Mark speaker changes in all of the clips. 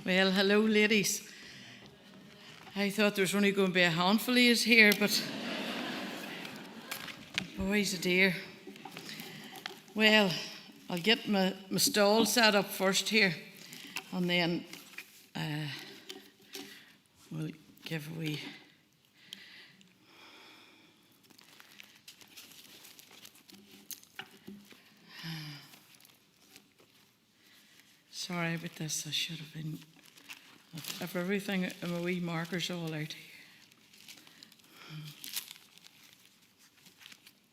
Speaker 1: Well, hello, ladies. I thought there was only going to be a handful of you here, but boys, a dear. Well, I'll get my stall set up first here, and then we'll give a wee. Sorry about this, I should have been. I've everything in my wee markers all out here.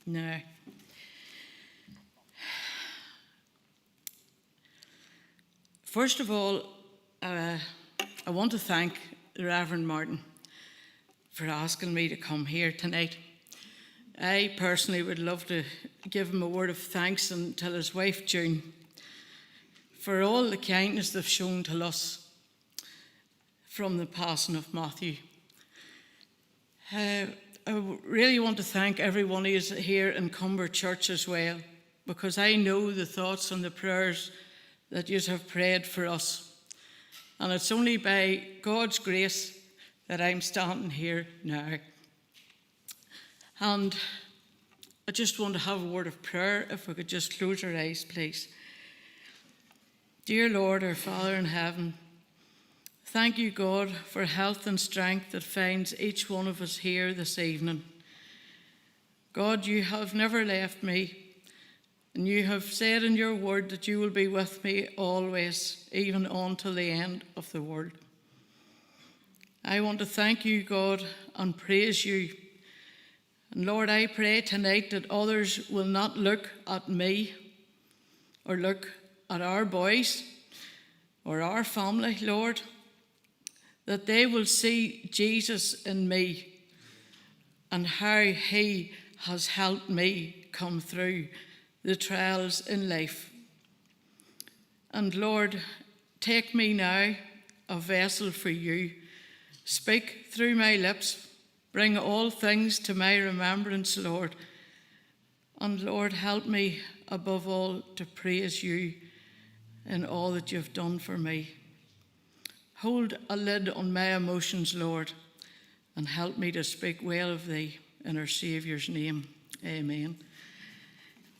Speaker 1: Now, first of all, I want to thank the Reverend Martin for asking me to come here tonight. I personally would love to give him a word of thanks and tell his wife June for all the kindness they've shown to us from the passing of Matthew. I really want to thank everyone who is here in Cumber Church as well, because I know the thoughts and the prayers that you have prayed for us. And it's only by God's grace that I'm standing here now. And I just want to have a word of prayer. If we could just close our eyes, please. Dear Lord, our Father in heaven, thank you, God, for health and strength that finds each one of us here this evening. God, you have never left me, and you have said in your word that you will be with me always, even until the end of the world. I want to thank you, God, and praise you. And Lord, I pray tonight that others will not look at me or look at our boys or our family, Lord, that they will see Jesus in me and how he has helped me come through the trials in life. And Lord, take me now, a vessel for you. Speak through my lips. Bring all things to my remembrance, Lord. And Lord, help me above all to praise you in all that you've done for me. Hold a lid on my emotions, Lord, and help me to speak well of thee in our Saviour's name. Amen.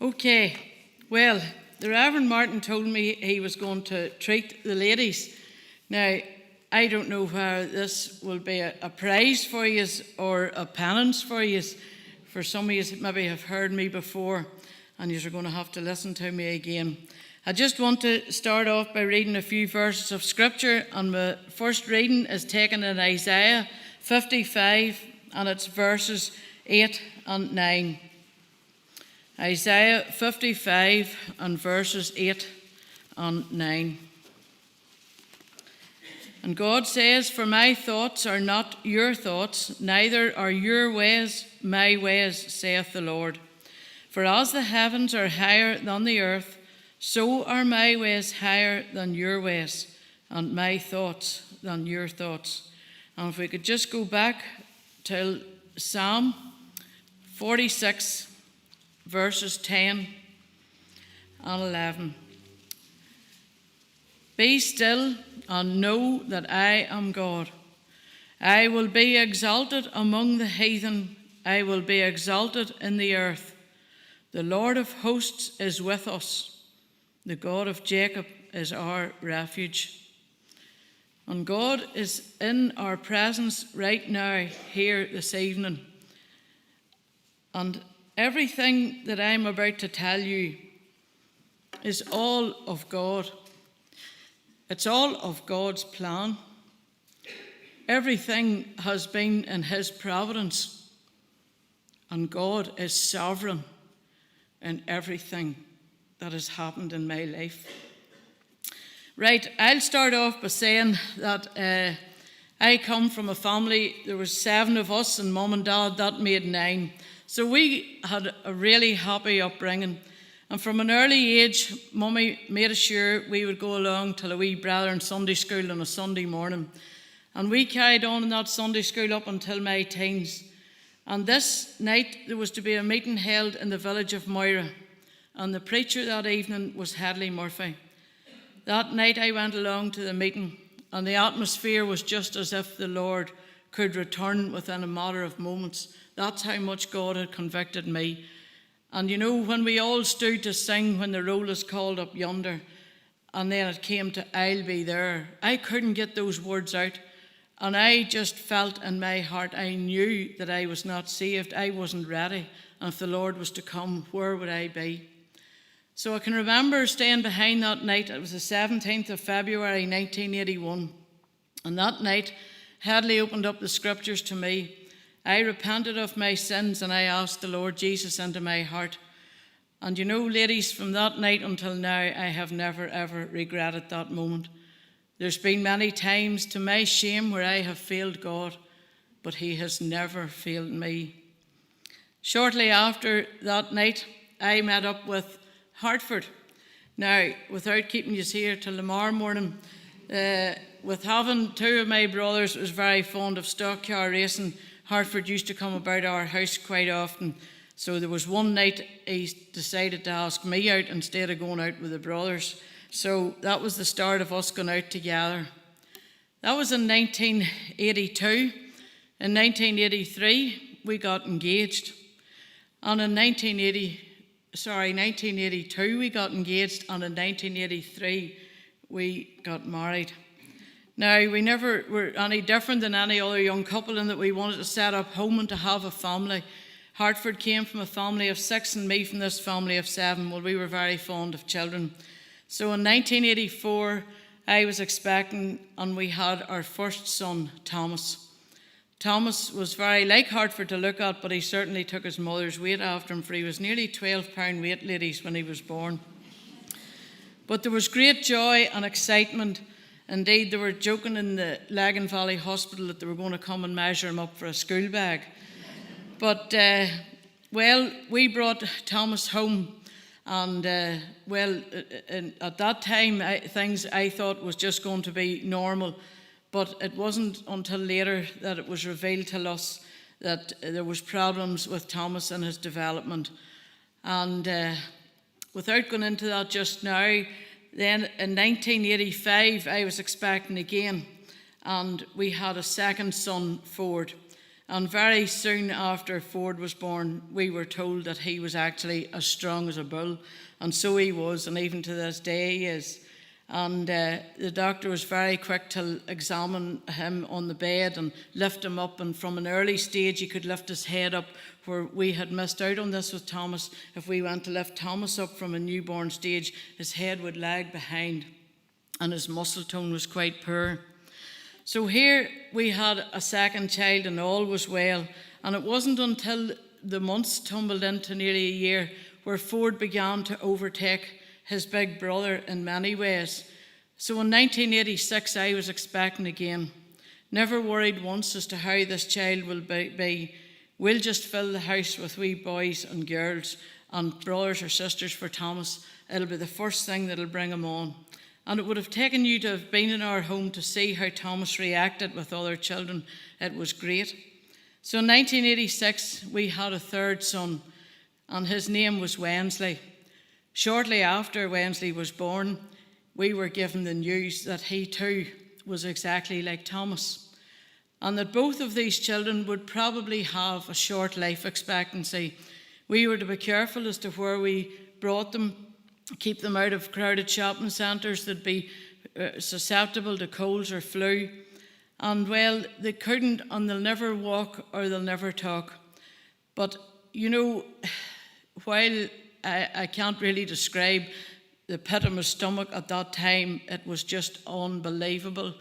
Speaker 1: Okay, well, the Reverend Martin told me he was going to treat the ladies. Now, I don't know whether this will be a prize for you or a penance for you. For some of you maybe have heard me before, and you're going to have to listen to me again. I just want to start off by reading a few verses of Scripture, and my first reading is taken in Isaiah 55, and it's verses 8 and 9. Isaiah 55 and verses 8 and 9. And God says, "For my thoughts are not your thoughts, neither are your ways my ways, saith the Lord. For as the heavens are higher than the earth, so are my ways higher than your ways, and my thoughts than your thoughts." And if we could just go back to Psalm 46, verses 10 and 11. "Be still and know that I am God. I will be exalted among the heathen. I will be exalted in the earth. The Lord of hosts is with us. The God of Jacob is our refuge." And God is in our presence right now, here this evening. And everything that I'm about to tell you is all of God. It's all of God's plan. Everything has been in his providence, and God is sovereign in everything that has happened in my life. Right, I'll start off by saying that I come from a family, there was 7 of us, and Mum and Dad, that made 9. So we had a really happy upbringing. And from an early age, Mummy made sure we would go along to a wee brother in Sunday school on a Sunday morning. And we carried on in that Sunday school up until my teens. And this night there was to be a meeting held in the village of Moira. And the preacher that evening was Hedley Murphy. That night I went along to the meeting, and the atmosphere was just as if the Lord could return within a matter of moments. That's how much God had convicted me. And you know, when we all stood to sing when the roll is called up yonder, and then it came to I'll be there, I couldn't get those words out. And I just felt in my heart, I knew that I was not saved. I wasn't ready. And if the Lord was to come, where would I be? So I can remember staying behind that night. It was the 17th of February 1981. And that night, Hadley opened up the scriptures to me. I repented of my sins and I asked the Lord Jesus into my heart. And you know, ladies, from that night until now, I have never ever regretted that moment. There's been many times to my shame where I have failed God, but he has never failed me. Shortly after that night, I met up with Hartford. Now, without keeping you here till tomorrow morning, with having two of my brothers who was very fond of stock car racing, Hartford used to come about our house quite often. So there was one night he decided to ask me out instead of going out with the brothers. So that was the start of us going out together. That was in 1982. In 1983, we got engaged. And in 1982, we got engaged. And in 1983, we got married. Now, we never were any different than any other young couple in that we wanted to set up home and to have a family. Hartford came from a family of 6 and me from this family of 7. Well, we were very fond of children. So in 1984, I was expecting and we had our first son, Thomas. Thomas was very like Hartford to look at, but he certainly took his mother's weight after him, for he was nearly 12-pound weight, ladies, when he was born. But there was great joy and excitement. Indeed, they were joking in the Lagan Valley Hospital that they were going to come and measure him up for a school bag. But, we brought Thomas home, and, at that time, things I thought was just going to be normal. But it wasn't until later that it was revealed to us that there was problems with Thomas and his development. And without going into that just now, then in 1985, I was expecting again, and we had a second son, Ford. And very soon after Ford was born, we were told that he was actually as strong as a bull. And so he was, and even to this day he is. And the doctor was very quick to examine him on the bed and lift him up. And from an early stage, he could lift his head up, where we had missed out on this with Thomas. If we went to lift Thomas up from a newborn stage, his head would lag behind and his muscle tone was quite poor. So here we had a second child and all was well. And it wasn't until the months tumbled into nearly a year where Ford began to overtake his big brother in many ways. So in 1986, I was expecting again. Never worried once as to how this child will be. We'll just fill the house with wee boys and girls and brothers or sisters for Thomas. It'll be the first thing that'll bring him on. And it would have taken you to have been in our home to see how Thomas reacted with other children. It was great. So in 1986, we had a third son, and his name was Winsley. Shortly after Winsley was born, we were given the news that he too was exactly like Thomas, and that both of these children would probably have a short life expectancy. We were to be careful as to where we brought them, keep them out of crowded shopping centres that'd be susceptible to colds or flu. And well, they couldn't, and they'll never walk or they'll never talk. But you know, while I can't really describe the pit of my stomach at that time, it was just unbelievable.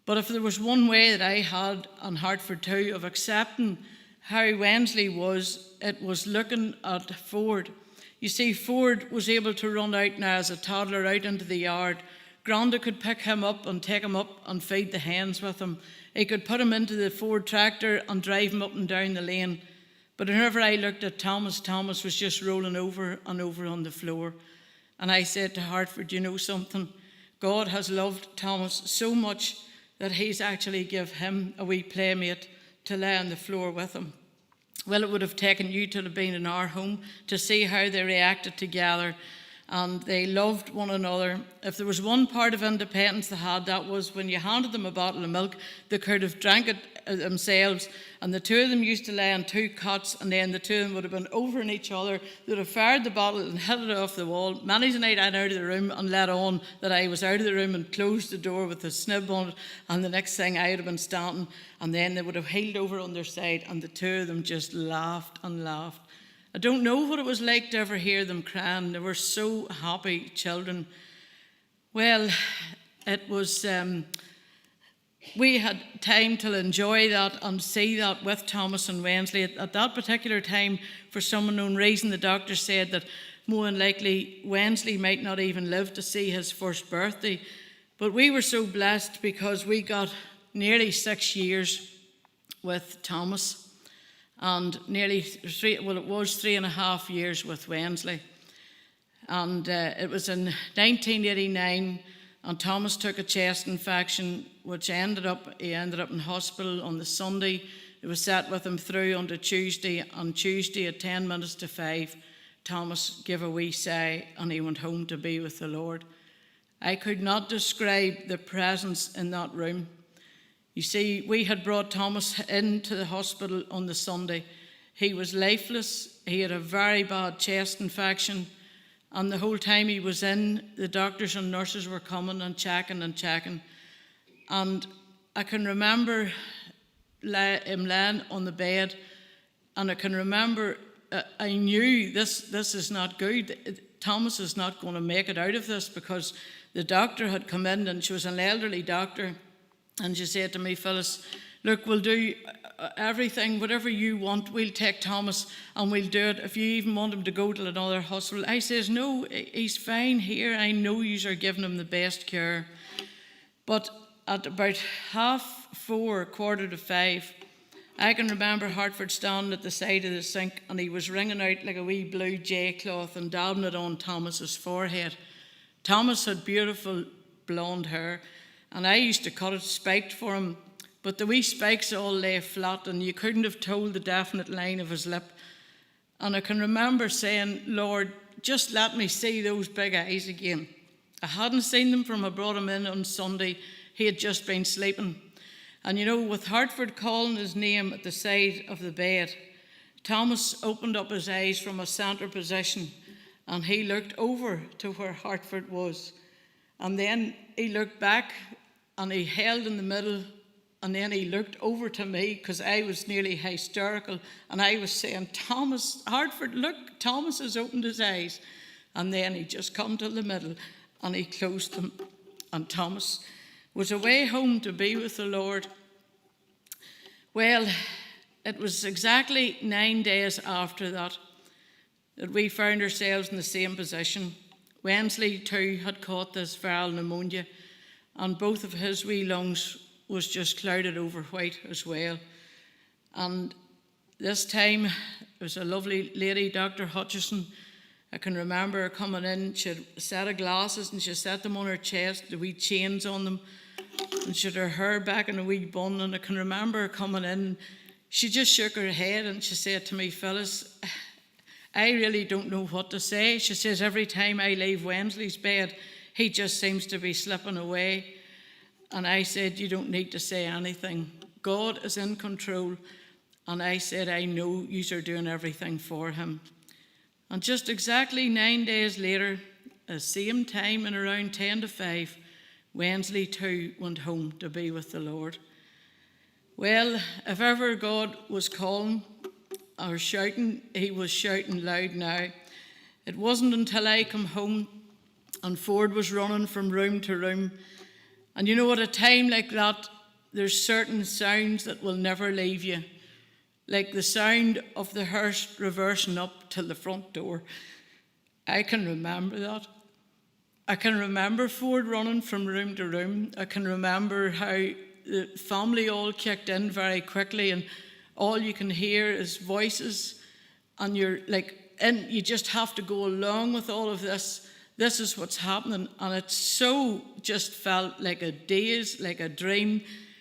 Speaker 1: But if there was one way that I had, and Hartford too, of accepting how Winsley was, it was looking at Ford. You see, Ford was able to run out now as a toddler out into the yard. Granda could pick him up and take him up and feed the hens with him. He could put him into the Ford tractor and drive him up and down the lane. But whenever I looked at Thomas, Thomas was just rolling over and over on the floor. And I said to Hartford, you know something? God has loved Thomas so much that he's actually give him a wee playmate to lay on the floor with him. Well, it would have taken you to have been in our home to see how they reacted together. and they loved one another. If there was one part of independence they had, that was when you handed them a bottle of milk, they could have drank it themselves, and the two of them used to lay on two cots, and then the two of them would have been over in each other. They would have fired the bottle and hit it off the wall. Many's a night I'd out of the room and let on that I was out of the room and closed the door with a snib on it, and the next thing I would have been standing, and then they would have heeled over on their side, and the two of them just laughed and laughed. I don't know what it was like to ever hear them crying. They were so happy children. Well, it was... we had time to enjoy that and see that with Thomas and Winsley. At that particular time, for some unknown reason, the doctor said that more than likely Winsley might not even live to see his first birthday. But we were so blessed because we got nearly 6 years with Thomas and nearly 3.5 years with Winsley. And it was in 1989, and Thomas took a chest infection, which he ended up in hospital on the Sunday. It was sat with him through on Tuesday. On Tuesday at 10 minutes to 5, Thomas gave a wee sigh and he went home to be with the Lord. I could not describe the presence in that room. You see, we had brought Thomas into the hospital on the Sunday. He was lifeless. He had a very bad chest infection. And the whole time he was in, the doctors and nurses were coming and checking. And I can remember him laying on the bed, and I can remember I knew this is not good. Thomas is not going to make it out of this, because the doctor had come in, and she was an elderly doctor, and she said to me, Phyllis, look, we'll do everything, whatever you want, we'll take Thomas and we'll do it. If you even want him to go to another hospital. I says, no, he's fine here. I know you are giving him the best care. But at about 4:30, 4:45, I can remember Hartford standing at the side of the sink, and he was wringing out like a wee blue J cloth and dabbing it on Thomas's forehead. Thomas had beautiful blonde hair, and I used to cut it spiked for him. But the wee spikes all lay flat, and you couldn't have told the definite line of his lip. And I can remember saying, Lord, just let me see those big eyes again. I hadn't seen them from I brought him in on Sunday. He had just been sleeping. And you know, with Hartford calling his name at the side of the bed, Thomas opened up his eyes from a centre position, and he looked over to where Hartford was. And then he looked back, and he held in the middle. And then he looked over to me, because I was nearly hysterical, and I was saying, Thomas, Hartford, look, Thomas has opened his eyes. And then he just come to the middle and he closed them. And Thomas was away home to be with the Lord. Well, it was exactly 9 days after that we found ourselves in the same position. Winsley too had caught this viral pneumonia, and both of his wee lungs was just clouded over white as well. And this time, it was a lovely lady, Dr. Hutchison. I can remember her coming in. She had a set of glasses, and she set them on her chest, the wee chains on them, and she had her hair back in a wee bun. And I can remember her coming in. She just shook her head, and she said to me, Phyllis, I really don't know what to say. She says, every time I leave Winsley's bed, he just seems to be slipping away. And I said, you don't need to say anything. God is in control. And I said, I know you are doing everything for him. And just exactly 9 days later, the same time and around 10 to 5, Winsley too went home to be with the Lord. Well, if ever God was calling or shouting, he was shouting loud now. It wasn't until I come home and Ford was running from room to room. And you know, at a time like that, there's certain sounds that will never leave you. Like the sound of the hearse reversing up to the front door. I can remember that. I can remember Ford running from room to room. I can remember how the family all kicked in very quickly, and all you can hear is voices, and you're like, and you just have to go along with all of this. This is what's happening, and it so just felt like a daze, like a dream,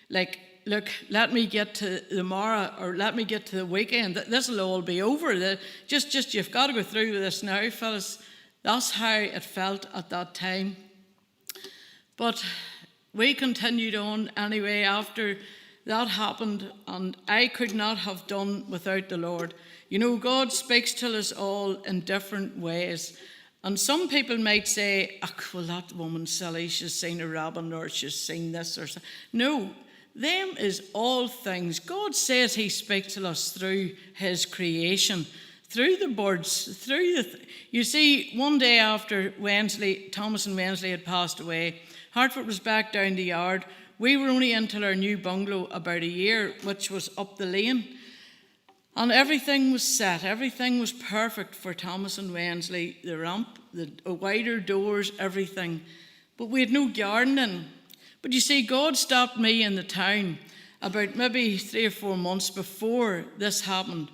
Speaker 1: like, look, let me get to tomorrow, or let me get to the weekend. This will all be over. Just you've got to go through with this now, fellas. That's how it felt at that time. But we continued on anyway after that happened, and I could not have done without the Lord. You know, God speaks to us all in different ways. And some people might say, oh, well, that woman's silly, she's seen a rabbit or she's seen this or something. No, them is all things. God says he speaks to us through his creation, through the birds, you see, one day after Thomas and Winsley had passed away, Hartford was back down the yard. We were only into our new bungalow about a year, which was up the lane. And everything was set. Everything was perfect for Thomas and Winsley. The ramp, the wider doors, everything. But we had no gardening. But you see, God stopped me in the town about maybe 3 or 4 months before this happened.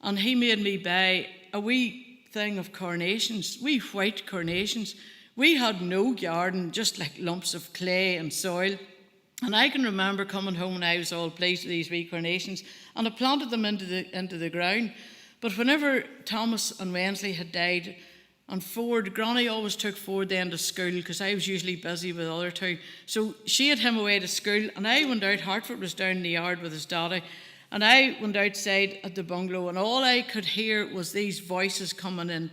Speaker 1: And he made me buy a wee thing of carnations, wee white carnations. We had no garden, just like lumps of clay and soil. And I can remember coming home and I was all pleased with these wee carnations, and I planted them into the ground. But whenever Thomas and Winsley had died, and Granny always took Ford then to school because I was usually busy with the other two. So she had him away to school, and I went out. Hartford was down in the yard with his daddy, and I went outside at the bungalow, and all I could hear was these voices coming in.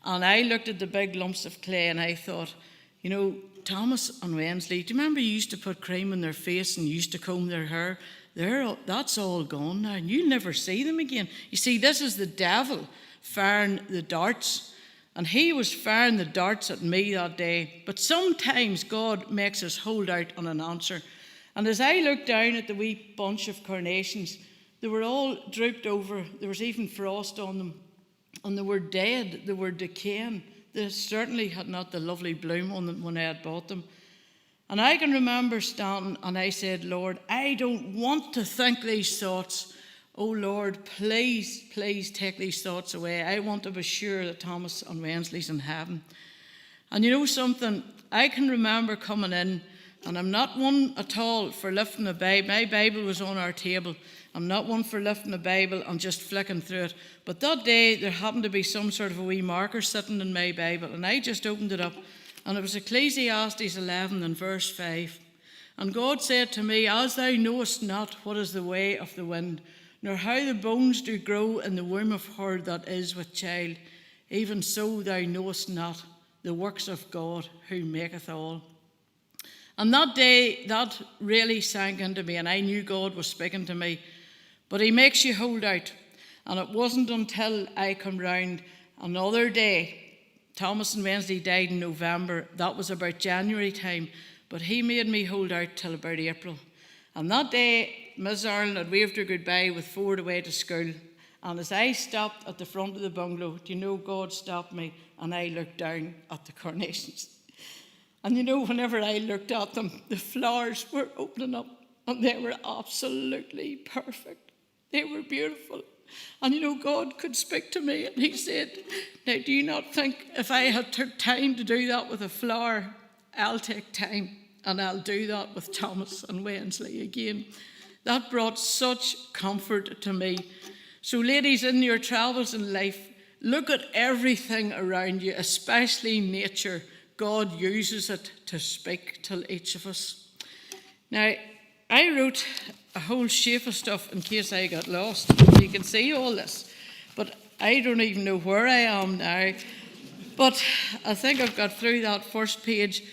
Speaker 1: And I looked at the big lumps of clay, and I thought, you know, Thomas and Winsley, do you remember you used to put cream in their face and used to comb their hair? That's all gone now, and you'll never see them again. You see, this is the devil firing the darts, and he was firing the darts at me that day. But sometimes God makes us hold out on an answer. And as I looked down at the wee bunch of carnations, they were all drooped over. There was even frost on them, and they were dead. They were decaying. They certainly had not the lovely bloom on them when I had bought them. And I can remember standing and I said, Lord, I don't want to think these thoughts. Oh Lord, please, please take these thoughts away. I want to be sure that Thomas and Winsley's in heaven. And you know something, I can remember coming in, and I'm not one at all for lifting a Bible. My Bible was on our table. I'm not one for lifting a Bible and just flicking through it. But that day, there happened to be some sort of a wee marker sitting in my Bible, and I just opened it up, and it was Ecclesiastes 11 and verse 5. And God said to me, as thou knowest not what is the way of the wind, nor how the bones do grow in the womb of her that is with child, even so thou knowest not the works of God who maketh all. And that day, that really sank into me, and I knew God was speaking to me. But he makes you hold out. And it wasn't until I come round another day. Thomas and Winsley died in November. That was about January time. But he made me hold out till about April. And that day, Miss Ireland had waved her goodbye with Ford away to school. And as I stopped at the front of the bungalow, do you know, God stopped me, and I looked down at the carnations. And you know, whenever I looked at them, the flowers were opening up, and they were absolutely perfect. They were beautiful. And you know, God could speak to me, and he said, now, do you not think if I had took time to do that with a flower, I'll take time, and I'll do that with Thomas and Winsley again. That brought such comfort to me. So ladies, in your travels in life, look at everything around you, especially nature. God uses it to speak to each of us. Now, I wrote a whole sheaf of stuff in case I got lost. You can see all this, but I don't even know where I am now. But I think I've got through that first page.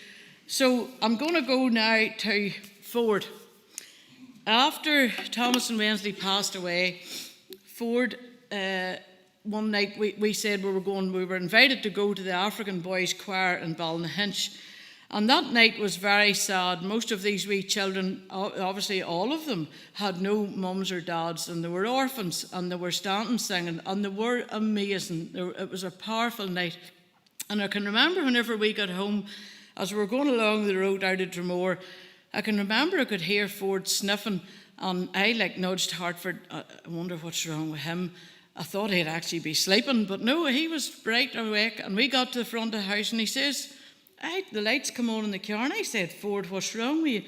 Speaker 1: So I'm going to go now to Ford. After Thomas and Winsley passed away, Ford, one night we said we were invited to go to the African Boys Choir in 𝗟𝗏𝗀. And that night was very sad. Most of these wee children, obviously all of them, had no mums or dads, and they were orphans, and they were standing singing, and they were amazing. It was a powerful night. And I can remember whenever we got home, as we were going along the road out of Dromore, I can remember I could hear Ford sniffing, and I nudged Hartford. I wonder what's wrong with him. I thought he'd actually be sleeping, but no, he was bright awake. And we got to the front of the house, and he says, the lights come on in the car. And I said, Ford, what's wrong with you?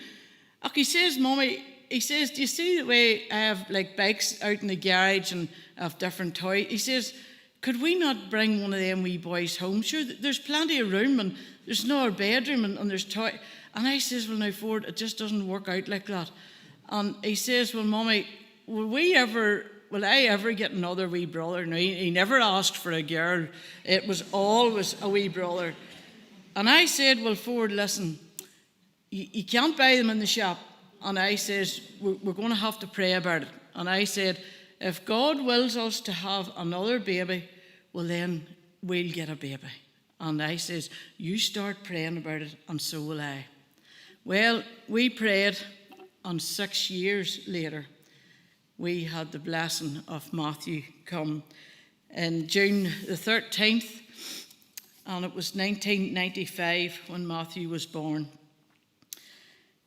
Speaker 1: He says, Mummy, he says, do you see the way I have bikes out in the garage and I have different toys? He says, could we not bring one of them wee boys home? Sure, there's plenty of room, and there's another bedroom, and there's toy. And I says, well, now, Ford, it just doesn't work out like that. And he says, well, Mummy, will I ever get another wee brother? No, he never asked for a girl. It was always a wee brother. And I said, well, Ford, listen, you can't buy them in the shop. And I says, we're going to have to pray about it. And I said, if God wills us to have another baby, well, then we'll get a baby. And I says, you start praying about it, and so will I. Well, we prayed, and 6 years later, we had the blessing of Matthew come in June the 13th, and it was 1995 when Matthew was born.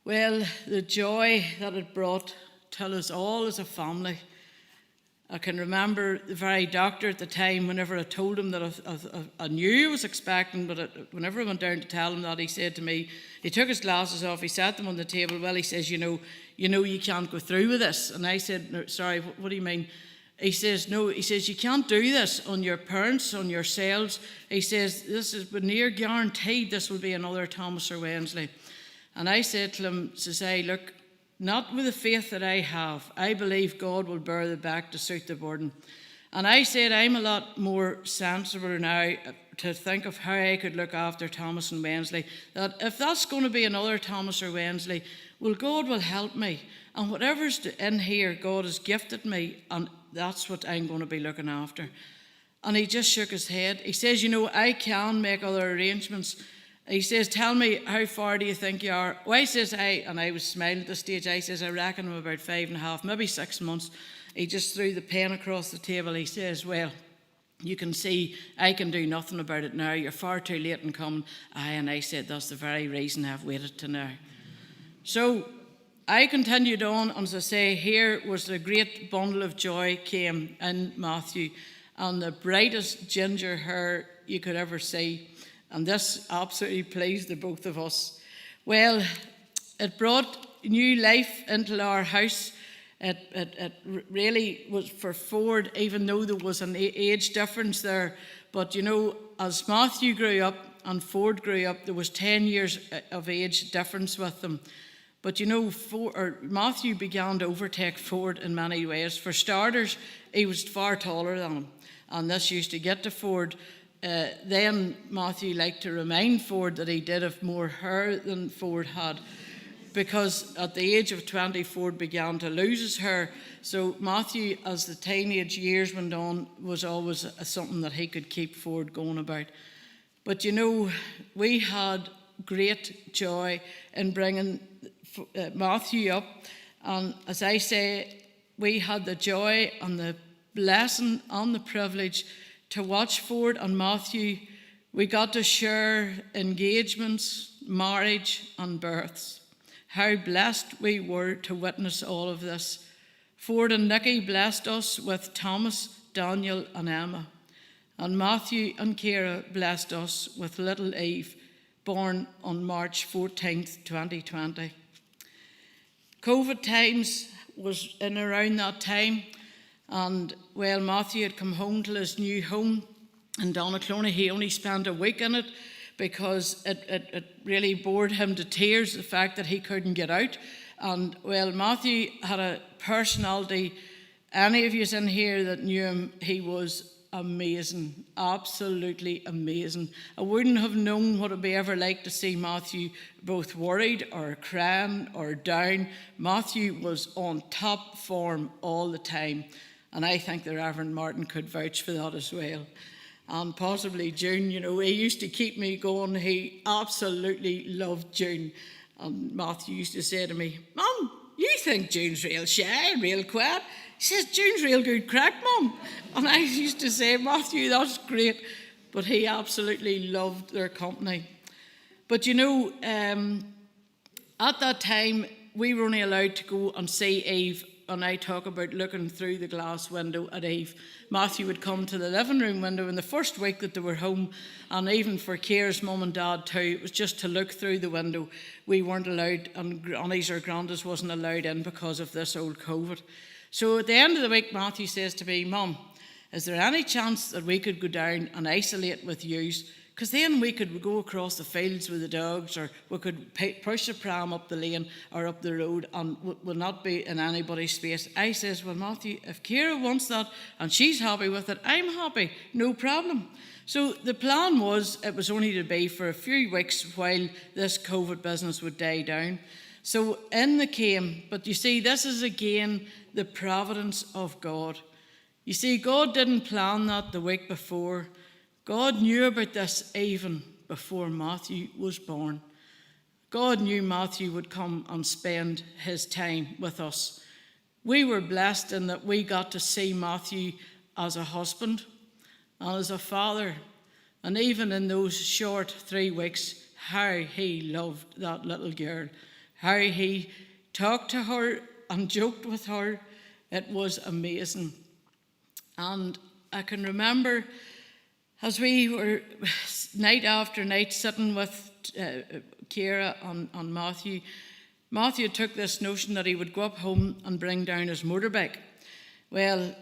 Speaker 1: Well, the joy that it brought to us all as a family. I can remember the very doctor at the time, whenever I told him that I knew I was expecting, but whenever I went down to tell him that, he said to me, he took his glasses off, he sat them on the table. Well, he says, you know you can't go through with this. And I said, no, sorry, what do you mean? He says, no, he says, you can't do this on your parents, on yourselves. He says, this is near guaranteed this will be another Thomas or Winsley. And I said to him, says I, look, not with the faith that I have. I believe God will bear the back to suit the burden. And I said, I'm a lot more sensible now to think of how I could look after Thomas and Winsley. That if that's going to be another Thomas or Winsley, well, God will help me. And whatever's in here, God has gifted me, and that's what I'm going to be looking after. And he just shook his head. He says, I can make other arrangements. He says, tell me, how far do you think you are? Well, I says, and I was smiling at the stage, I says, I reckon I'm about 5.5, maybe 6 months. He just threw the pen across the table. He says, well, you can see I can do nothing about it now. You're far too late in coming. And I said, that's the very reason I've waited to now. So I continued on, and as I say, here was the great bundle of joy came in Matthew, and the brightest ginger hair you could ever see. And this absolutely pleased the both of us. Well, it brought new life into our house. It really was for Ford, even though there was an age difference there. But as Matthew grew up and Ford grew up, there was 10 years of age difference with them. But Matthew began to overtake Ford in many ways. For starters, he was far taller than him, and this used to get to Ford. Then Matthew liked to remind Ford that he did have more hair than Ford had, because at the age of 20, Ford began to lose his hair. So Matthew, as the teenage years went on, was always something that he could keep Ford going about. But we had great joy in bringing Matthew up. And as I say, we had the joy and the blessing and the privilege to watch Ford and Matthew. We got to share engagements, marriage and births. How blessed we were to witness all of this. Ford and Nicky blessed us with Thomas, Daniel and Emma. And Matthew and Ciara blessed us with little Eve, born on March 14th, 2020. COVID times was in around that time. And well, Matthew had come home to his new home in Donaghcloney. He only spent a week in it because it really bored him to tears, the fact that he couldn't get out. And well, Matthew had a personality. Any of you in here that knew him, he was amazing, absolutely amazing. I wouldn't have known what it'd be ever like to see Matthew both worried or crying or down. Matthew was on top form all the time. And I think the Reverend Martin could vouch for that as well. And possibly June, he used to keep me going. He absolutely loved June. And Matthew used to say to me, Mum, you think June's real shy, real quiet? He says, June's real good crack, Mum. And I used to say, Matthew, that's great. But he absolutely loved their company. But at that time, we were only allowed to go and see Eve. And I talk about looking through the glass window at Eve. Matthew would come to the living room window in the first week that they were home, and even for Ciara's mum and dad too, it was just to look through the window. We weren't allowed, and grannies or grandas wasn't allowed in because of this old COVID. So at the end of the week, Matthew says to me, Mum, is there any chance that we could go down and isolate with yous? Because then we could go across the fields with the dogs, or we could push the pram up the lane or up the road, and we'll not be in anybody's space. I says, well, Matthew, if Ciara wants that and she's happy with it, I'm happy, no problem. So the plan was, it was only to be for a few weeks while this COVID business would die down. So in they came, but you see, this is again the providence of God. You see, God didn't plan that the week before. God knew about this even before Matthew was born. God knew Matthew would come and spend his time with us. We were blessed in that we got to see Matthew as a husband and as a father. And even in those short 3 weeks, how he loved that little girl, how he talked to her and joked with her. It was amazing. And I can remember as we were night after night sitting with Ciara and Matthew, Matthew took this notion that he would go up home and bring down his motorbike. Well,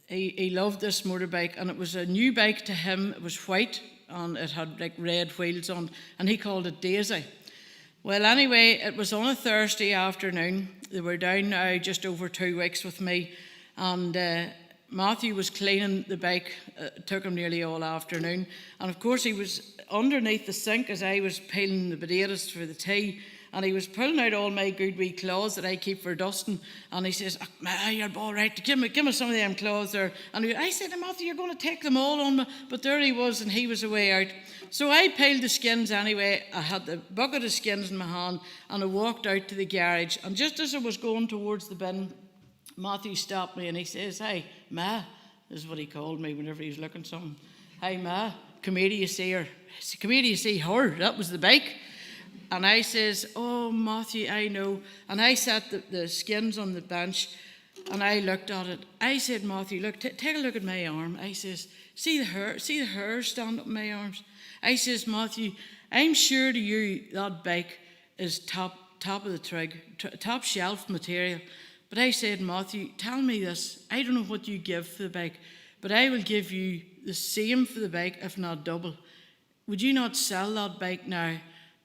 Speaker 1: he loved this motorbike, and it was a new bike to him. It was white and it had like red wheels on, and he called it Daisy. Well, anyway, it was on a Thursday afternoon. They were down now just over 2 weeks with me, and Matthew was cleaning the bike. It took him nearly all afternoon. And of course, he was underneath the sink as I was peeling the potatoes for the tea. And he was pulling out all my good wee clothes that I keep for dusting. And he says, oh, you're all right, give me some of them clothes there. And I said to Matthew, you're going to take them all on me. But there he was, and he was away out. So I peeled the skins anyway. I had the bucket of skins in my hand, and I walked out to the garage. And just as I was going towards the bin, Matthew stopped me and he says, hey, Ma, this is what he called me whenever he was looking something. Hey, Ma, come here, do you see her? Come here, do you see her? That was the bike. And I says, oh, Matthew, I know. And I set the skins on the bench and I looked at it. I said, Matthew, look, take a look at my arm. I says, see the hair stand up in my arms? I says, Matthew, I'm sure to you that bike is top of the trig, top shelf material. But I said, Matthew, tell me this. I don't know what you give for the bike, but I will give you the same for the bike, if not double. Would you not sell that bike now?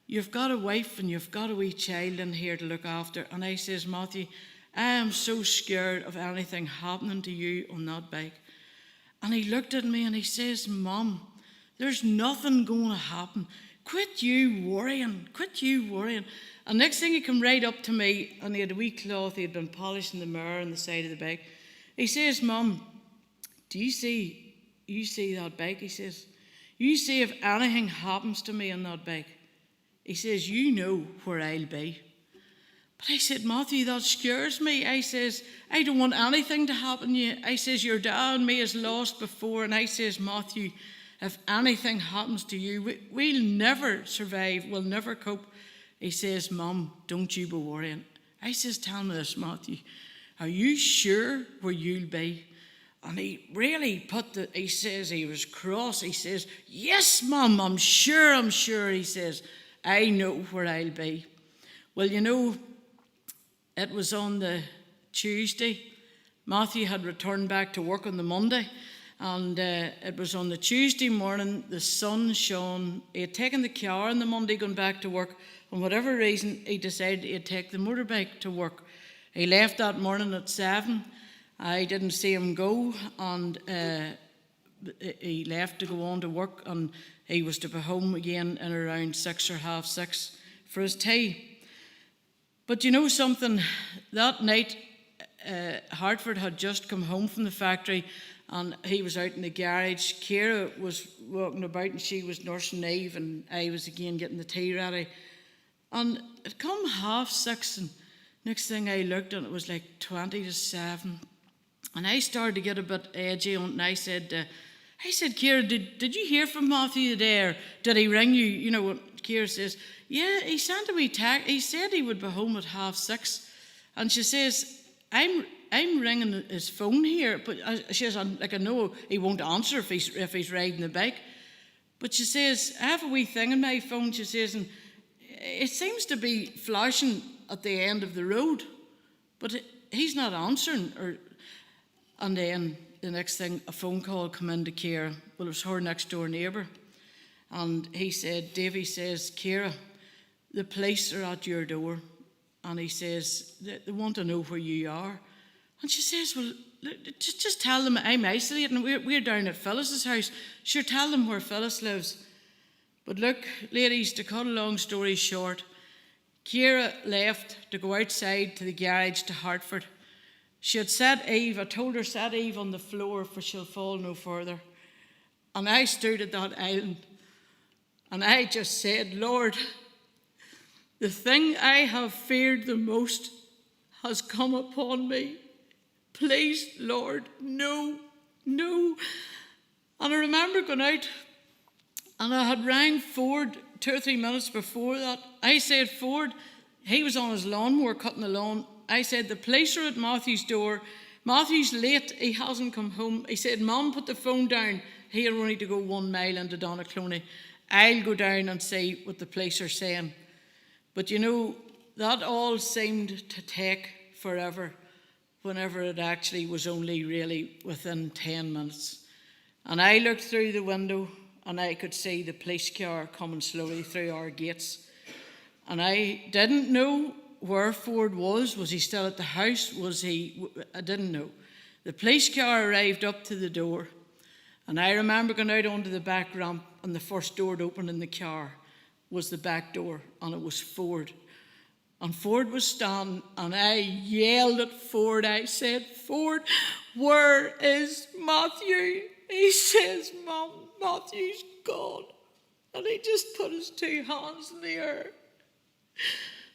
Speaker 1: You've got a wife and you've got a wee child in here to look after. And I says, Matthew, I am so scared of anything happening to you on that bike. And he looked at me and he says, Mum, there's nothing going to happen. Quit you worrying. And next thing he come right up to me, and he had a wee cloth, he had been polishing the mirror on the side of the bike. He says, Mum, do you see that bike? He says, you see if anything happens to me on that bike. He says, you know where I'll be. But I said, Matthew, that scares me. I says, I don't want anything to happen to you. I says, your dad and me is lost before. And I says, Matthew, if anything happens to you, we'll never survive. We'll never cope. He says, Mum, don't you be worrying. I says, tell me this, Matthew. Are you sure where you'll be? And he really he says, he was cross. He says, yes, Mum, I'm sure. He says, I know where I'll be. Well, you know, it was on the Tuesday. Matthew had returned back to work on the Monday. And it was on the Tuesday morning, the sun shone. He had taken the car on the Monday, going back to work. For whatever reason, he decided he'd take the motorbike to work. He left that morning at 7. I didn't see him go, and he left to go on to work, and he was to be home again in around 6 or half 6 for his tea. But you know something? That night, Hartford had just come home from the factory, and he was out in the garage. Ciara was walking about, and she was nursing Eve, and I was again getting the tea ready. And it come 6:30, and next thing I looked, and it was like 20 to 7. And I started to get a bit edgy on it, and I said, Ciara, did you hear from Matthew today, or did he ring you? You know what Ciara says? Yeah, he sent a wee text. He said he would be home at 6:30. And she says, I'm ringing his phone here, but she says, I know he won't answer if he's riding the bike. But she says, I have a wee thing on my phone, she says, and it seems to be flashing at the end of the road, but he's not answering. And then the next thing, a phone call come into Ciara. Well, it was her next door neighbour. And he said, Davy says, Ciara, the police are at your door. And he says, they want to know where you are. And she says, well, just tell them I'm isolating. We're down at Phyllis's house. Sure, tell them where Phyllis lives. But look, ladies, to cut a long story short, Ciara left to go outside to the garage to Hartford. She had set Eve, I told her, set Eve on the floor for she'll fall no further. And I stood at that island and I just said, Lord, the thing I have feared the most has come upon me. Please, Lord, no. And I remember going out and I had rang Ford 2 or 3 minutes before that. I said, Ford, he was on his lawnmower cutting the lawn. I said, the police are at Matthew's door. Matthew's late, he hasn't come home. He said, Mum, put the phone down. He had only to go 1 mile into Donaghcloney. I'll go down and see what the police are saying. But you know, that all seemed to take forever, whenever it actually was only really within 10 minutes. And I looked through the window and I could see the police car coming slowly through our gates. And I didn't know where Ford was. Was he still at the house? I didn't know. The police car arrived up to the door. And I remember going out onto the back ramp and the first door to open in the car was the back door, and it was Ford. And Ford was standing, and I yelled at Ford. I said, Ford, where is Matthew? He says, Mum, Matthew's gone. And he just put his 2 hands in the air.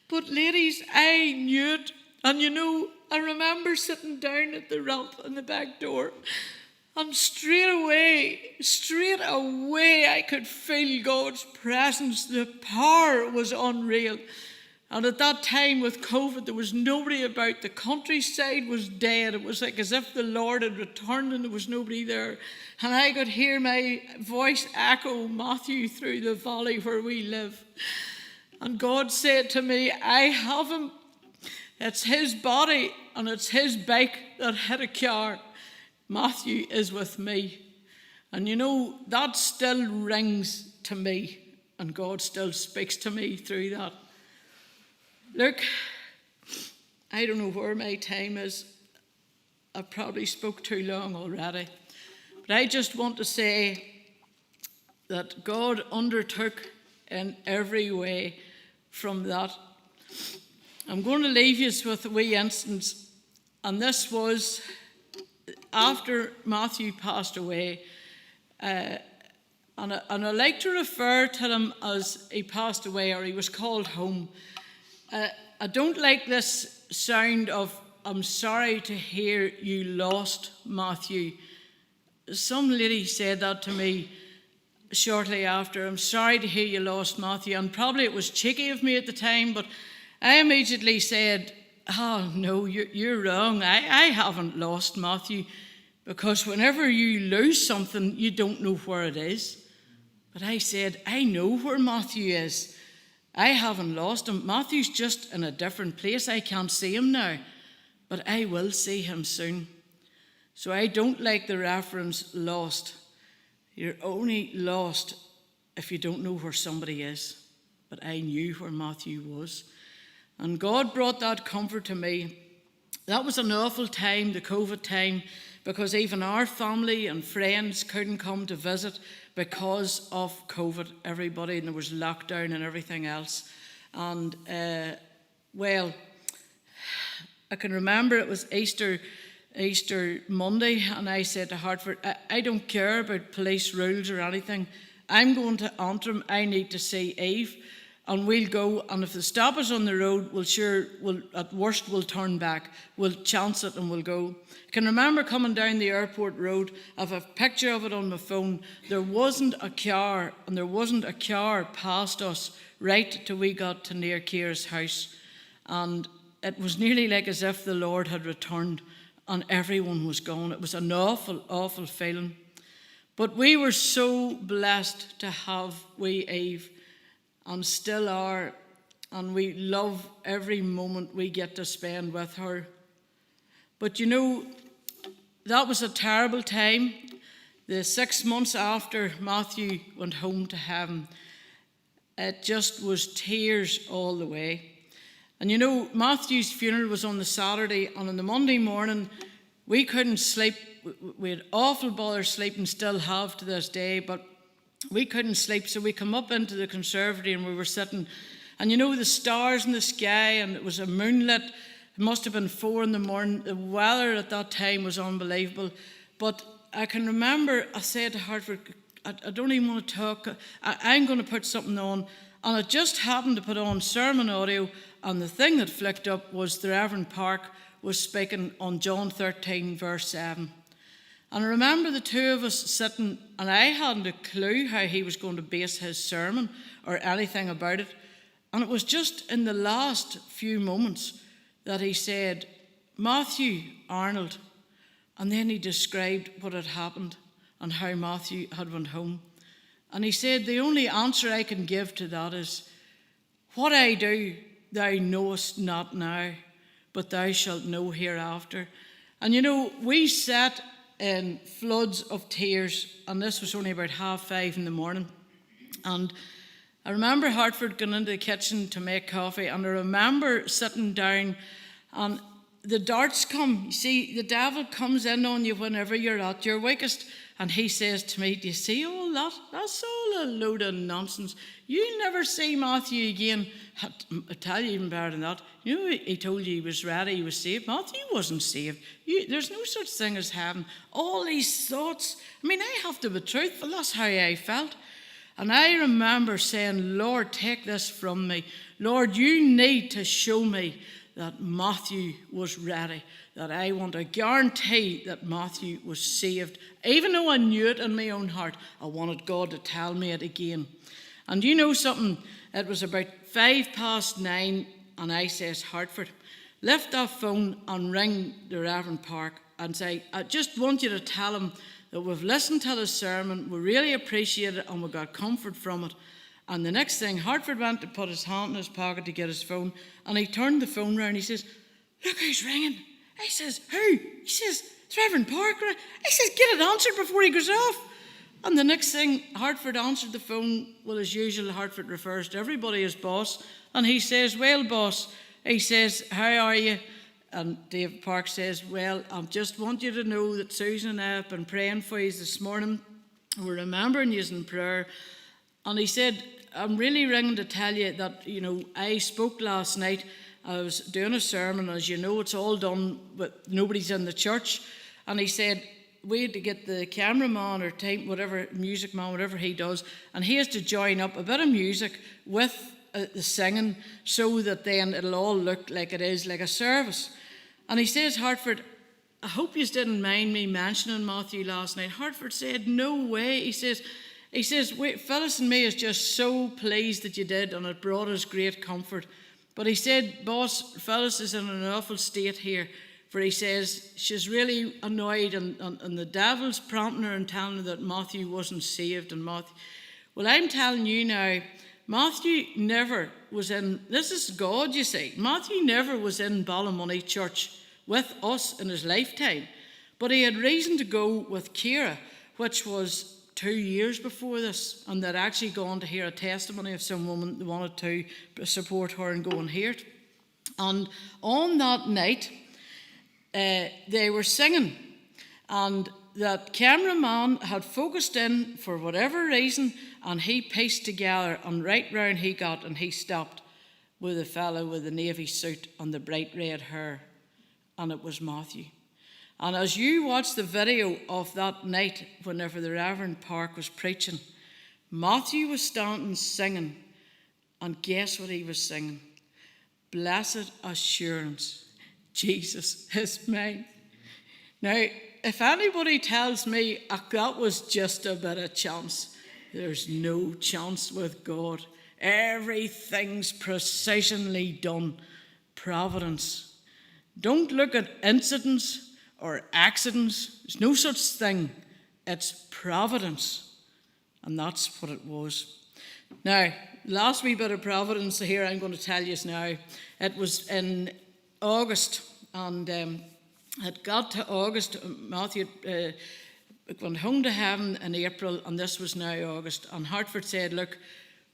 Speaker 1: But ladies, I knew it. And you know, I remember sitting down at the ramp in the back door, and straight away, I could feel God's presence. The power was unreal. And at that time with COVID, there was nobody about. The countryside was dead. It was like as if the Lord had returned and there was nobody there. And I could hear my voice echo Matthew through the valley where we live. And God said to me, I have him. It's his body and it's his bike that hit a car. Matthew is with me. And you know, that still rings to me. And God still speaks to me through that. Look, I don't know where my time is. I probably spoke too long already. But I just want to say that God undertook in every way from that. I'm going to leave you with a wee instance. And this was after Matthew passed away. And I like to refer to him as he passed away, or he was called home. I don't like this sound of, I'm sorry to hear you lost Matthew. Some lady said that to me shortly after. I'm sorry to hear you lost Matthew. And probably it was cheeky of me at the time, but I immediately said, oh no, you're wrong. I haven't lost Matthew, because whenever you lose something, you don't know where it is. But I said, I know where Matthew is. I haven't lost him. Matthew's just in a different place. I can't see him now, but I will see him soon. So I don't like the reference lost. You're only lost if you don't know where somebody is. But I knew where Matthew was. And God brought that comfort to me. That was an awful time, the COVID time, because even our family and friends couldn't come to visit because of COVID, everybody, and there was lockdown and everything else. And, well, I can remember it was Easter Monday, and I said to Hartford, I don't care about police rules or anything. I'm going to Antrim. I need to see Eve, and we'll go. And if they stop us on the road, we'll at worst we'll turn back. We'll chance it and we'll go. I can remember coming down the airport road. I have a picture of it on my phone. There wasn't a car, and there wasn't a car past us right till we got to near Ciara's house. And it was nearly like as if the Lord had returned and everyone was gone. It was an awful, awful feeling. But we were so blessed to have wee Eve, and still are, and we love every moment we get to spend with her. But you know, that was a terrible time. The 6 months after Matthew went home to heaven, it just was tears all the way. And you know, Matthew's funeral was on the Saturday, and on the Monday morning, we couldn't sleep. We had awful bother sleeping, still have to this day, but we couldn't sleep. So we come up into the conservatory and we were sitting, and you know, the stars in the sky, and it was a moonlit. It must have been 4 a.m. The weather at that time was unbelievable. But I can remember I said to Hartford, I don't even want to talk. I'm going to put something on. And I just happened to put on sermon audio, and the thing that flicked up was the Reverend Park was speaking on John 13, verse 7. And I remember the two of us sitting, and I hadn't a clue how he was going to base his sermon or anything about it. And it was just in the last few moments that he said, Matthew Arnold. And then he described what had happened and how Matthew had went home. And he said, the only answer I can give to that is, what I do thou knowest not now, but thou shalt know hereafter. And you know, we sat in floods of tears, and this was only about 5:30 in the morning. And I remember Hartford going into the kitchen to make coffee, and I remember sitting down, and the darts come. You see, the devil comes in on you whenever you're at your weakest. And he says to me, do you see all that? That's all a load of nonsense. You'll never see Matthew again. I tell you even better than that. You know, he told you he was ready, he was saved. Matthew wasn't saved. There's no such thing as heaven. All these thoughts. I mean, I have to be truthful. That's how I felt. And I remember saying, Lord, take this from me. Lord, you need to show me that Matthew was ready, that I want to guarantee that Matthew was saved. Even though I knew it in my own heart, I wanted God to tell me it again. And you know something? It was about 9:05, and I says, Hartford, lift that phone and ring the Reverend Park and say, I just want you to tell him that we've listened to the sermon, we really appreciate it, and we got comfort from it. And the next thing, Hartford went to put his hand in his pocket to get his phone, and he turned the phone round. He says, look who's ringing. I says, who? He says, it's Reverend Parker. I says, get it answered before he goes off. And the next thing, Hartford answered the phone. Well, as usual, Hartford refers to everybody as boss. And he says, well, boss, he says, how are you? And David Park says, well, I just want you to know that Susan and I have been praying for you this morning. We're remembering you in prayer. And he said, I'm really ringing to tell you that, you know, I spoke last night. I was doing a sermon. As you know, it's all done, but nobody's in the church. And he said, we had to get the cameraman or tape, whatever, music man, whatever he does, and he has to join up a bit of music with the singing so that then it'll all look like it is, like a service. And he says, Hartford, I hope you didn't mind me mentioning Matthew last night. Hartford said, no way. He says, Phyllis and me is just so pleased that you did, and it brought us great comfort. But he said, boss, Phyllis is in an awful state here, for he says she's really annoyed, and the devil's prompting her and telling her that Matthew wasn't saved. And Matthew, well, I'm telling you now, Matthew never was in, this is God, you see, Matthew never was in Ballymoney Church with us in his lifetime. But he had reason to go with Ciara, which was 2 years before this, and they'd actually gone to hear a testimony of some woman that wanted to support her and go and hear it. And on that night, they were singing, and that cameraman had focused in for whatever reason, and he pieced together, and right round he got, and he stopped with a fellow with the navy suit and the bright red hair, and it was Matthew. And as you watch the video of that night, whenever the Reverend Park was preaching, Matthew was standing singing, and guess what he was singing? Blessed assurance, Jesus is mine. Now, if anybody tells me that was just a bit of chance, there's no chance with God. Everything's precisely done. Providence. Don't look at incidents or accidents. There's no such thing. It's providence. And that's what it was. Now, last wee bit of providence here I'm going to tell you now. It was in August, and It got to August. Matthew went home to heaven in April, and this was now August. And Hartford said, look,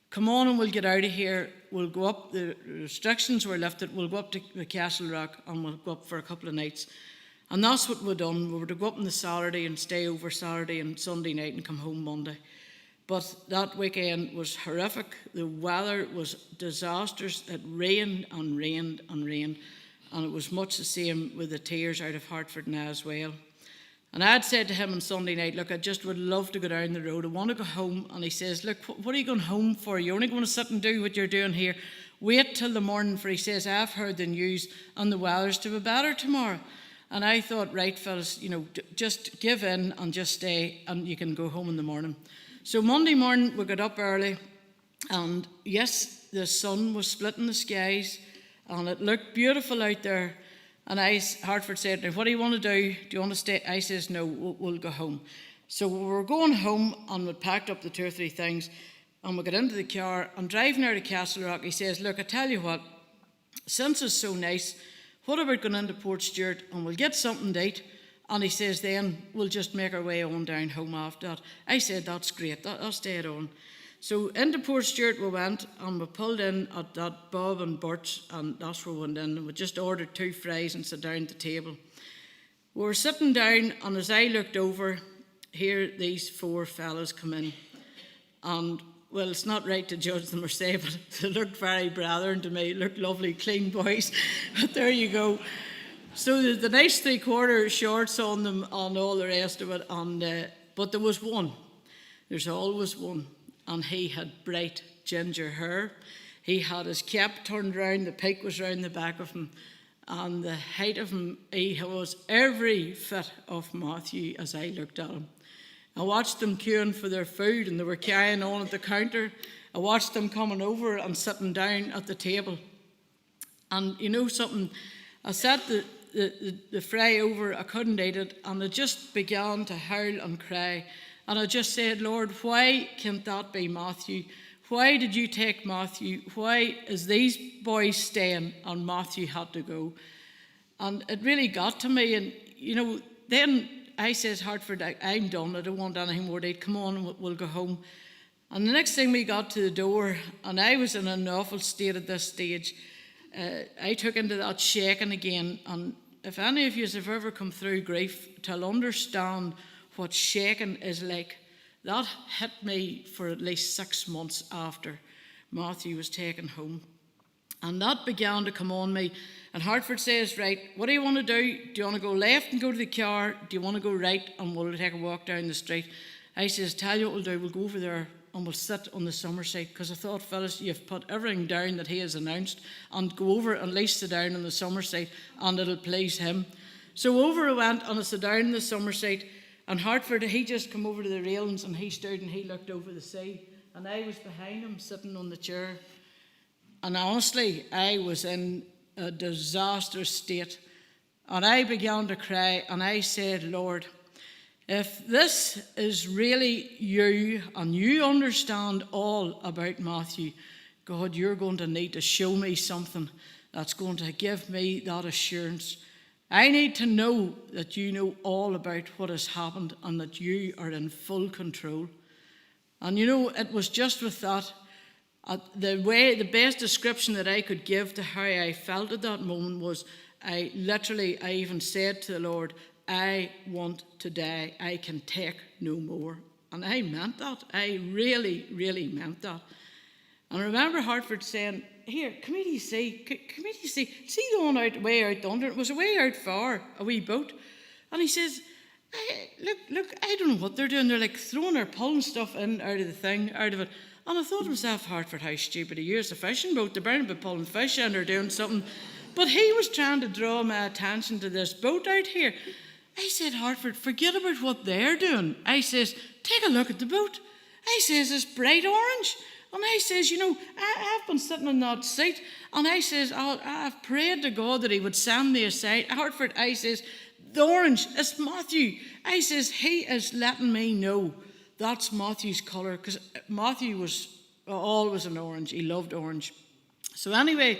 Speaker 1: come on and we'll get out of here. We'll go up, the restrictions were lifted, we'll go up to the Castle Rock and we'll go up for a couple of nights. And that's what we've done. We were to go up on the Saturday and stay over Saturday and Sunday night and come home Monday. But that weekend was horrific. The weather was disastrous. It rained and rained and rained. And it was much the same with the tears out of Hartford now as well. And I had said to him on Sunday night, look, I just would love to go down the road. I want to go home. And he says, look, what are you going home for? You're only going to sit and do what you're doing here. Wait till the morning, for he says, I've heard the news and the weather's to be better tomorrow. And I thought, right, fellas, just give in and just stay and you can go home in the morning. So Monday morning, we got up early. And yes, the sun was splitting the skies and it looked beautiful out there. And Hartford said, now, what do you want to do? Do you want to stay? I says, no, we'll go home. So we were going home and we packed up the 2 or 3 things and we got into the car and driving out of Castle Rock, he says, look, I tell you what, since it's so nice, what about going into Port Stewart and we'll get something to eat? And he says, then we'll just make our way on down home after that. I said, that's great, that's dead on. So into Port Stewart we went and we pulled in at that Bob and Bert's and that's where we went in. And we just ordered 2 fries and sat down at the table. We were sitting down and as I looked over, here these 4 fellas come in. And well, it's not right to judge them or say, but they looked very brethren to me, looked lovely, clean boys. But there you go. So the nice 3/4 shorts on them and all the rest of it. But there was one. There's always one. And he had bright ginger hair. He had his cap turned round, the peak was round the back of him. And the height of him, he was every bit of Matthew as I looked at him. I watched them queuing for their food and they were carrying on at the counter. I watched them coming over and sitting down at the table. And you know something, I set the fry over, I couldn't eat it, and I just began to howl and cry. And I just said, Lord, why can't that be Matthew? Why did you take Matthew? Why is these boys staying and Matthew had to go? And it really got to me. And, then I says, Hartford, I'm done. I don't want anything more to eat. Come on, we'll go home. And the next thing we got to the door, and I was in an awful state at this stage. I took into that shaking again. And if any of you have ever come through grief, to understand what shaking is like, that hit me for at least 6 months after Matthew was taken home. And that began to come on me. And Hartford says, right, what do you want to do? Do you want to go left and go to the car? Do you want to go right and we'll take a walk down the street? I says, tell you what we'll do, we'll go over there and we'll sit on the summer seat. Because I thought, fellas, you've put everything down that he has announced and go over and at least sit down on the summer seat and it'll please him. So over I went and I sat down in the summer seat. And Hartford, he just come over to the railings and he stood and he looked over the sea. And I was behind him sitting on the chair. And honestly, I was in a disastrous state. And I began to cry and I said, Lord, if this is really you and you understand all about Matthew, God, you're going to need to show me something that's going to give me that assurance. I need to know that you know all about what has happened and that you are in full control. And it was just with that, the best description that I could give to how I felt at that moment was, I even said to the Lord, I want to die. I can take no more. And I meant that. I really, really meant that. And I remember Hartford saying, here, come here, you see, see the one way out under, it was a way out far, a wee boat. And he says, look, I don't know what they're doing. They're like throwing or pulling stuff in out of it. And I thought to myself, Hartford, how stupid are you? It's a fishing boat. They're bound to be pulling fish in or doing something. But he was trying to draw my attention to this boat out here. I said, Hartford, forget about what they're doing. I says, take a look at the boat. I says, it's bright orange. And I says, I've been sitting in that seat. And I says, I've prayed to God that he would send me a sight. Hartford, I says, the orange, it's Matthew. I says, he is letting me know that's Matthew's colour. Because Matthew was always an orange. He loved orange. So anyway,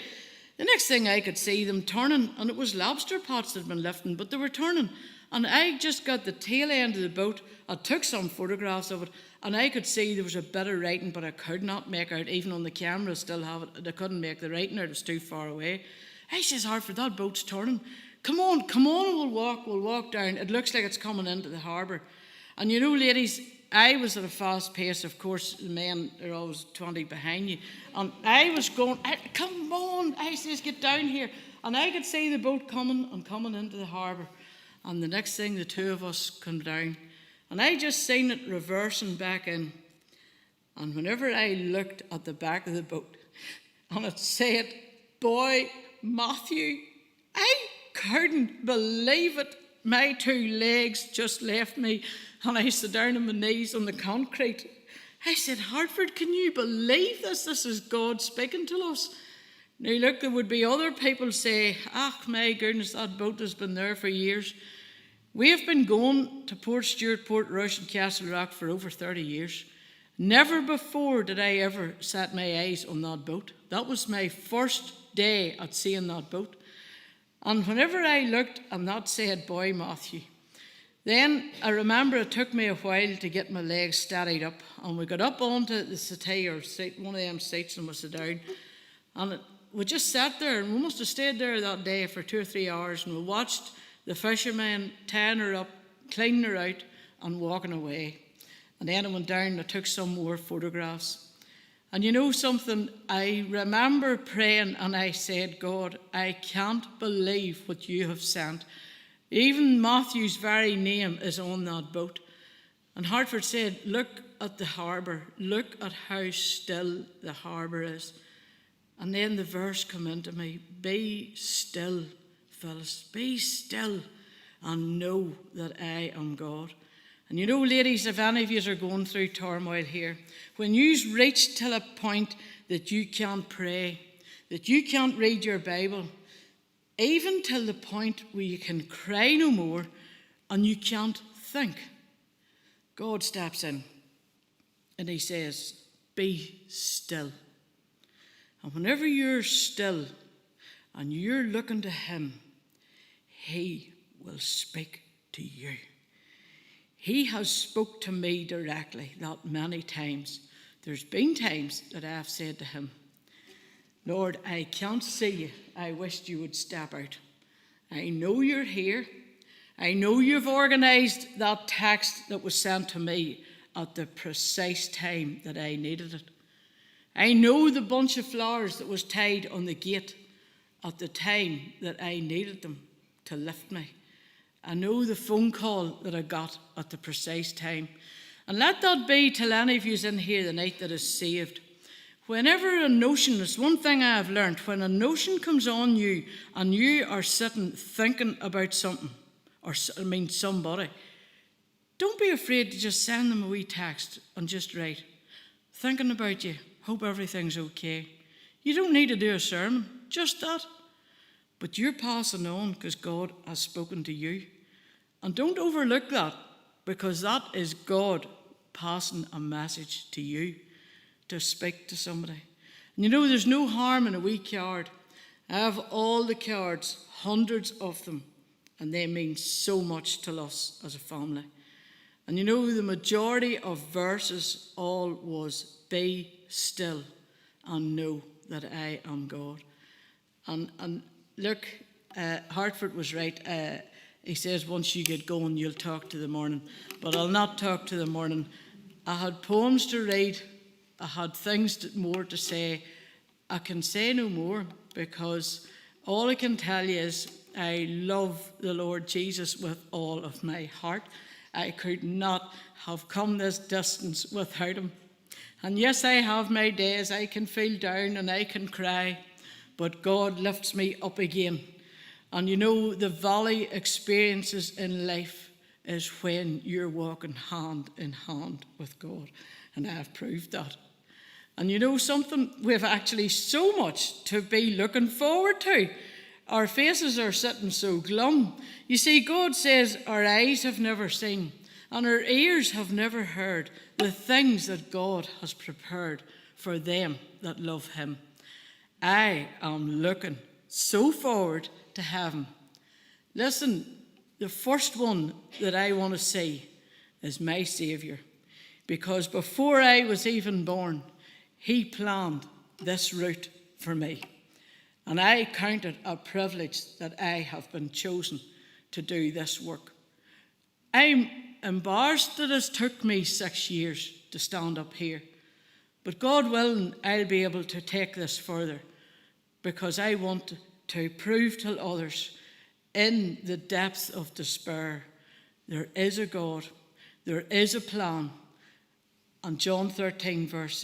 Speaker 1: The next thing I could see them turning, and it was lobster pots that had been lifting, but they were turning. And I just got the tail end of the boat. I took some photographs of it, and I could see there was a bit of writing, but I could not make out, even on the camera, I still have it. I couldn't make the writing out, it was too far away. I says, Hartford, that boat's turning. Come on, we'll walk down. It looks like it's coming into the harbour. And you know, ladies, I was at a fast pace. Of course, the men are always 20 behind you. And I was going, come on, I says, get down here. And I could see the boat coming into the harbour. And the next thing, the two of us come down. And I just seen it reversing back in. And whenever I looked at the back of the boat, and it said, Boy Matthew, I couldn't believe it. My two legs just left me, and I sat down on my knees on the concrete. I said, Hartford, can you believe this? This is God speaking to us. Now look, there would be other people say, my goodness, that boat has been there for years. We have been going to Port Stewart, Port Rush and Castle Rock for over 30 years. Never before did I ever set my eyes on that boat. That was my first day at seeing that boat. And whenever I looked and that said, Boy Matthew, then I remember it took me a while to get my legs steadied up. And we got up onto the settee or seat, one of them seats, and we sat down. And we just sat there, and we must have stayed there that day for 2 or 3 hours, and we watched the fishermen tying her up, cleaning her out, and walking away. And then I went down and I took some more photographs. And you know something, I remember praying and I said, God, I can't believe what you have sent. Even Matthew's very name is on that boat. And Hartford said, look at the harbour. Look at how still the harbour is. And then the verse came into me, be still, Phyllis, be still and know that I am God. And you know, ladies, if any of you are going through turmoil here, when you reach to a point that you can't pray, that you can't read your Bible, even till the point where you can cry no more and you can't think, God steps in and he says, be still. And whenever you're still and you're looking to him, he will speak to you. He has spoke to me directly that many times. There's been times that I have said to him, Lord, I can't see you. I wished you would step out. I know you're here. I know you've organised that text that was sent to me at the precise time that I needed it. I know the bunch of flowers that was tied on the gate at the time that I needed them to lift me. I know the phone call that I got at the precise time. And let that be till any of you in here tonight that is saved. Whenever a notion, it's one thing I have learned, when a notion comes on you and you are sitting thinking about something, somebody, don't be afraid to just send them a wee text and just write, thinking about you, hope everything's okay. You don't need to do a sermon, just that. But you're passing on because God has spoken to you. And don't overlook that, because that is God passing a message to you to speak to somebody. And you know, there's no harm in a wee card. I have all the cards, hundreds of them, and they mean so much to us as a family. And you know, the majority of verses all was, be still and know that I am God. And look, Hartford was right. He says, once you get going, you'll talk to the morning. But I'll not talk to the morning. I had poems to read. I had things more to say. I can say no more, because all I can tell you is I love the Lord Jesus with all of my heart. I could not have come this distance without him. And yes, I have my days. I can feel down and I can cry, but God lifts me up again. And you know, the valley experiences in life is when you're walking hand in hand with God. And I have proved that. And you know something? We have actually so much to be looking forward to. Our faces are sitting so glum. You see, God says our eyes have never seen and our ears have never heard the things that God has prepared for them that love him. I am looking so forward to heaven. Listen, the first one that I want to see is my Saviour, because before I was even born, he planned this route for me. And I count it a privilege that I have been chosen to do this work. I'm embarrassed that it took me 6 years to stand up here. But God willing, I'll be able to take this further, because I want to prove to others in the depths of despair, there is a God, there is a plan. And John 13 verse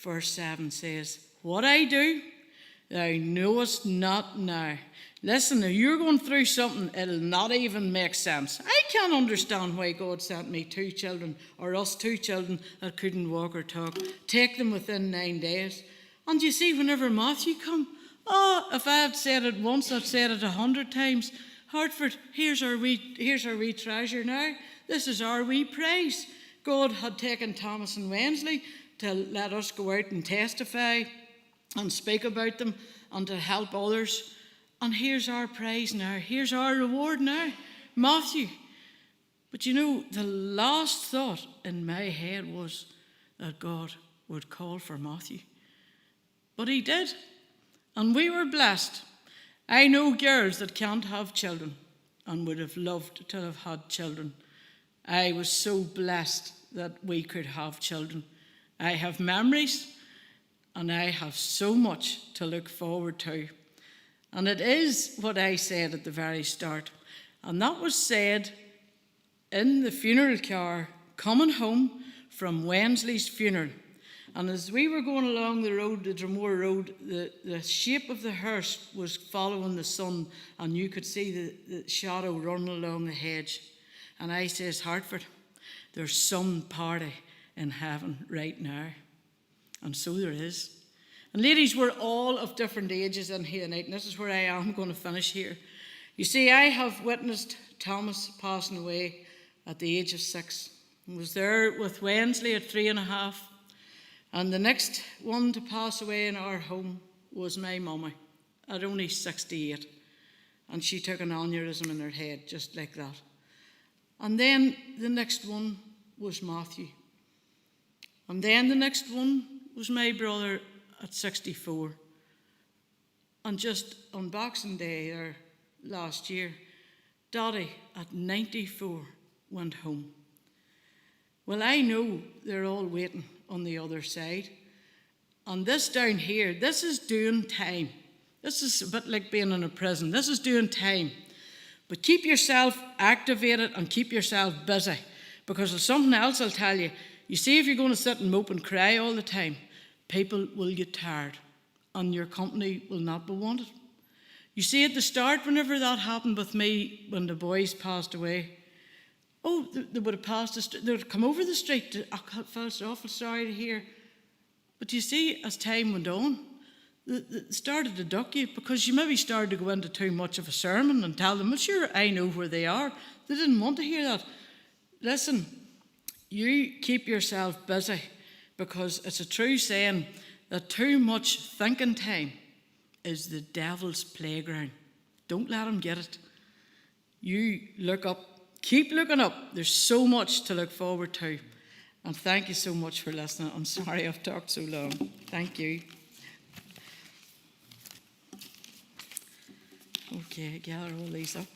Speaker 1: 7 says, what I do, thou knowest not now. Listen, if you're going through something, it'll not even make sense. I can't understand why God sent me 2 children, or us 2 children that couldn't walk or talk. Take them within 9 days. And you see, whenever Matthew come, if I had said it once, I'd said it 100 times. Hartford, here's our wee treasure now. This is our wee praise. God had taken Thomas and Winsley to let us go out and testify and speak about them and to help others. And here's our praise now. Here's our reward now. Matthew. But you know, the last thought in my head was that God would call for Matthew. But he did. And we were blessed. I know girls that can't have children and would have loved to have had children. I was so blessed that we could have children. I have memories and I have so much to look forward to. And it is what I said at the very start. And that was said in the funeral car coming home from Winsley's funeral. And as we were going along the road, the Dromore Road, the shape of the hearse was following the sun, and you could see the shadow running along the hedge. And I says, Hartford, there's some party in heaven right now. And so there is. And ladies, we're all of different ages in here tonight, and this is where I am going to finish here. You see, I have witnessed Thomas passing away at the age of 6. I was there with Winsley at 3.5. And the next one to pass away in our home was my mummy at only 68. And she took an aneurysm in her head, just like that. And then the next one was Matthew. And then the next one was my brother at 64. And just on Boxing Day there last year, Daddy at 94 went home. Well, I know they're all waiting on the other side. And this down here, this is doing time. This is a bit like being in a prison. This is doing time. But keep yourself activated and keep yourself busy, because there's something else I'll tell you. You see, if you're going to sit and mope and cry all the time, people will get tired and your company will not be wanted. You see, at the start, whenever that happened with me, when the boys passed away, they would have passed the street, they would have come over the street. I felt awful sorry to hear. But you see, as time went on, they started to duck you, because you maybe started to go into too much of a sermon and tell them, well, sure, I know where they are. They didn't want to hear that. Listen, you keep yourself busy, because it's a true saying that too much thinking time is the devil's playground. Don't let him get it. You look up. Keep looking up. There's so much to look forward to. And thank you so much for listening. I'm sorry I've talked so long. Thank you. Okay, gather all these up.